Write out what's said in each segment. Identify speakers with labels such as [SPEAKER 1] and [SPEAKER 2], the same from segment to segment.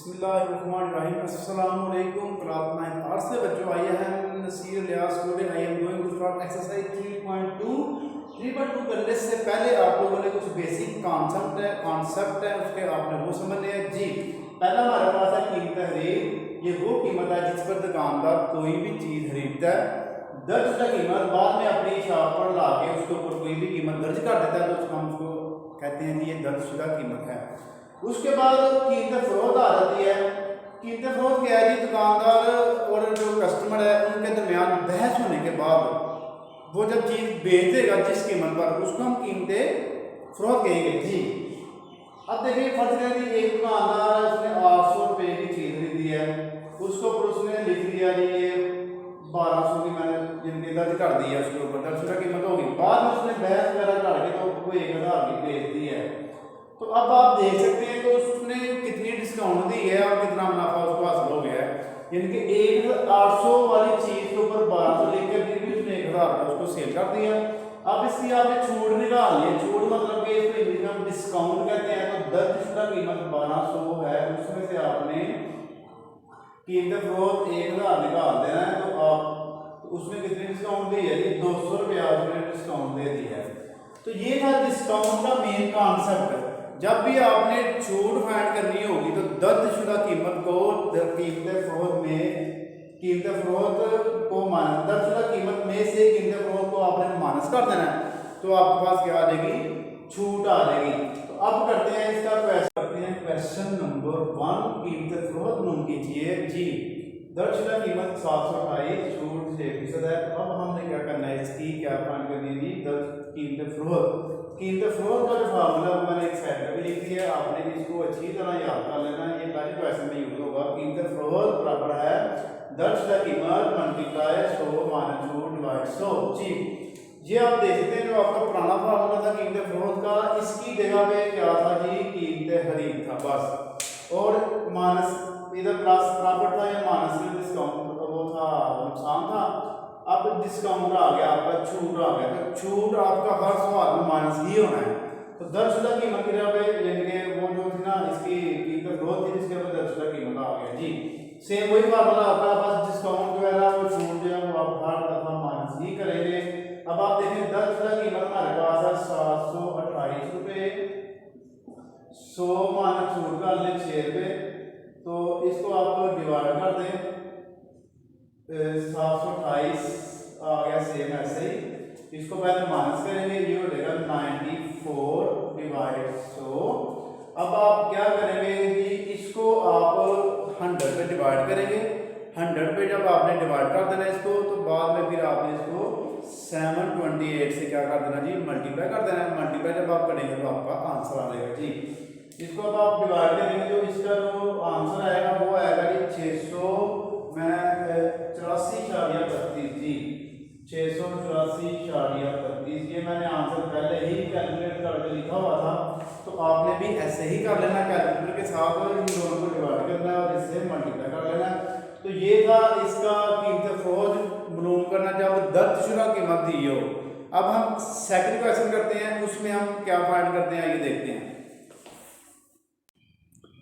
[SPEAKER 1] बिस्मिल्लाहिर्रहमानिर्रहीम। अस्सलाम वालेकुम। क्लास 9 आर्ट्स से बच्चों, आइए हम नसीर लियाज student. I am going to start exercise 3.2 करने से पहले आप लोगों ने कुछ बेसिक कॉन्सेप्ट है उसके आपने वो समझने हैं जी। पहला हमारे पास है कीमत खरीद। ये वो कीमत है जिस पर दुकानदार कोई भी चीज़ खरीदता है। दर्ज कीमत बाद में अपनी शॉप पर ला के उसके ऊपर कोई भी कीमत दर्ज कर देता है तो उसको हम उसको कहते हैं कि ये दर्जशुदा कीमत है। उसके बाद कीमत फरोख्त आ जाती है। कीमत फरोख्त क्या है जी? दुकानदार और जो कस्टमर है उनके दरमियान बहस होने के बाद वो जब चीज़ बेच देगा जिस कीमत पर, उसको हम कीमत फरोख्त कहेंगे जी। अब देखिए फर्ज करें कि एक दुकानदार है, उसने 800 रुपये की चीज़ खरीदी है, उसको ऊपर उसने लिख दिया जी ये 1200 की मैंने जिनकी दर्ज कर दी है, उसके ऊपर दर्ज कीमत होगी। बाद में उसने बहस वगैरह करके तो वो 1000 की बेच दी है। तो अब आप देख सकते हैं कि उसने कितनी डिस्काउंट दी है और कितना मुनाफा उसको हासिल हो गया है। यानी कि 800 वाली चीज के ऊपर 1200 लेकर फिर भी उसने 1000 का उसको सेल कर दिया। अब इसकी आपने छूट निकाल ली। छूट मतलब कि इसको इंग्लिश में डिस्काउंट कहते हैं। तो दर्जशुदा कीमत 1200 है, उसमें से आपने कीमत फरोख्त 1000 निकाल देना है। तो आप उसमें कितनी डिस्काउंट दी है? 200 रुपया उसने डिस्काउंट दे दिया है। तो ये था डिस्काउंट का मेन कॉन्सेप्ट। जब भी आपने छूट फाइंड करनी होगी तो दर्जशुदा कीमत को कीमत फरोख्त को माइनस दर्जशुदा कीमत में से कीमत फरोख्त को आपने माइनस कर देना है। तो आपके पास क्या आ जाएगी? छूट आ जाएगी। तो अब करते हैं इसका क्वेश्चन नंबर 1। कीमत फरोख्त नोट कीजिए जी। दर्जशुदा कीमत 728, छूट 6% है। तो अब हमने क्या करना है? इसकी क्या फाइंड करनी है जी? कीमत फरोख्त का जो फार्मूला है मैंने एक साइड पे लिख दिया है, आपने इसको अच्छी तरह याद कर लेना है। ये पहले क्वेश्चन में यूज होगा। कीमत फरोख्त बराबर है दर्जशुदा कीमत मल्टीप्लाई 100 माइनस छूट डिवाइड 100 जी। ये आप देख सकते हैं जो आपका पुराना फार्मूला था कीमत फरोख्त का, इसकी जगह पे क्या था जी? कीमत खरीद था बस। और माइनस इधर प्लस प्रॉफिट था या माइनस डिस्काउंट वो था, नुकसान था। अब डिस्काउंट आ गया, आपका छूट आ गया। तो छूट आपका हर सवाल में माइनस ही होना है। तो दर्जशुदा कीमत की जगह पे यानी कि वो जो थी ना इसकी कीमत फरोख्त थी, इसके ऊपर दर्जशुदा कीमत आ गया जी। सेम वही फार्मूला आपका, बस डिस्काउंट जो है ना वो छूट जो है वो आप हर दफा माइनस ही करेंगे। अब आप देखें दर्जशुदा कीमत हमारे पास है 728 रुपये, 100 माइनस छूट का 6 रुपये। तो इसको आप डिवाइड कर दें, 728 आ गया सेम ऐसे ही। इसको पहले माइनस करेंगे, ये हो जाएगा 94 डिवाइड 100। अब आप क्या करेंगे कि इसको आप 100 पे डिवाइड करेंगे। 100 पे जब आपने डिवाइड कर देना इसको, तो बाद में फिर आपने इसको 728 से क्या कर देना जी? मल्टीप्लाई कर देना है। मल्टीप्लाई जब आप करेंगे तो आपका आंसर आ जाएगा जी। इसको अब आप डिवाइड करेंगे तो इसका जो आंसर आएगा वो आएगा जी 600 में 84.32 जी। 684.32। ये मैंने आंसर पहले ही कैलकुलेट करके लिखा हुआ था, तो आपने भी ऐसे ही कर लेना। कैलकुलेटर के साथ इन दोनों को डिवाइड करना है और इससे मल्टीप्लाई कर लेना। तो ये था इसका कीमत फरोख्त मालूम करना जब दर्जशुदा कीमत दी हो। अब हम सेकंड क्वेश्चन करते हैं, उसमें हम क्या फाइंड करते हैं ये देखते हैं।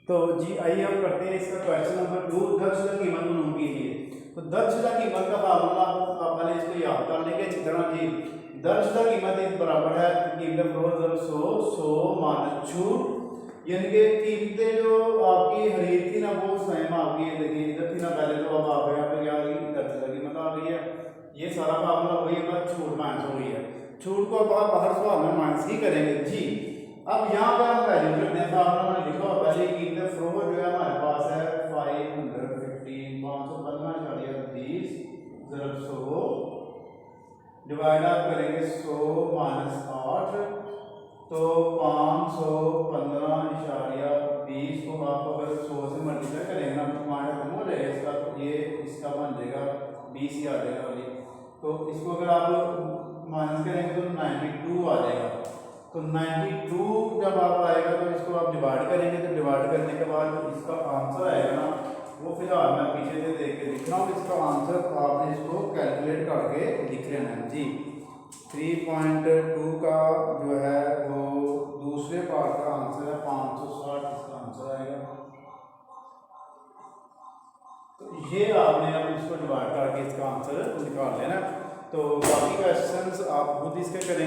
[SPEAKER 1] तो जी आइए हम करते हैं इसका क्वेश्चन नंबर 2। दर्जशुदा कीमत मालूम कीजिए। तो दर्जशुदा कीमत का फार्मूला आप पहले इसको याद कर लेंगे अच्छी तरह जी। दर्जशुदा कीमत इस बराबर है कीमत फरोख्त 100 माइनस छूट। यानी कि कीमतें जो आपकी खरीद थी ना वो स्वयं आपकी देखिए इधर थी ना पहले, तो अब आप यहाँ पे क्या आ गई? दर्जशुदा कीमत आ गई है। ये सारा फार्मूला वही है, छूट माइनस हो गई है। छूट को अब आप हर सवाल में माइनस ही करेंगे जी। अब यहाँ पे हम वैल्यू करते हैं। फार्मूला में लिखा हुआ पहले कीमत फरोख्त जो है हमारे पास है 515 ज़रब 100 डिवाइड आप करेंगे 100 माइनस 8, तो 515.20 को आप अगर 100 से मल्टीप्लाई करेंगे ना तो माइनस खत्म हो जाएगा इसका। तो ये इसका बन जाएगा 20 ही आ जाएगा वाली। तो इसको अगर आप माइनस करेंगे तो 92 आ जाएगा। तो 92 जब आप आएगा तो इसको आप डिवाइड करेंगे। तो डिवाइड करने के बाद इसका आंसर आएगा ना वो फिलहाल मैं पीछे से देख के लिख रहा हूँ। इसका आंसर आपने इसको कैलकुलेट करके लिख लेना है जी। 3.2 का जो है वो दूसरे पार्ट का आंसर है 560, इसका आंसर आएगा। तो ये आपने अब इसको डिवाइड करके इसका आंसर निकाल लेना। तो बाकी क्वेश्चंस आप खुद इसके करें।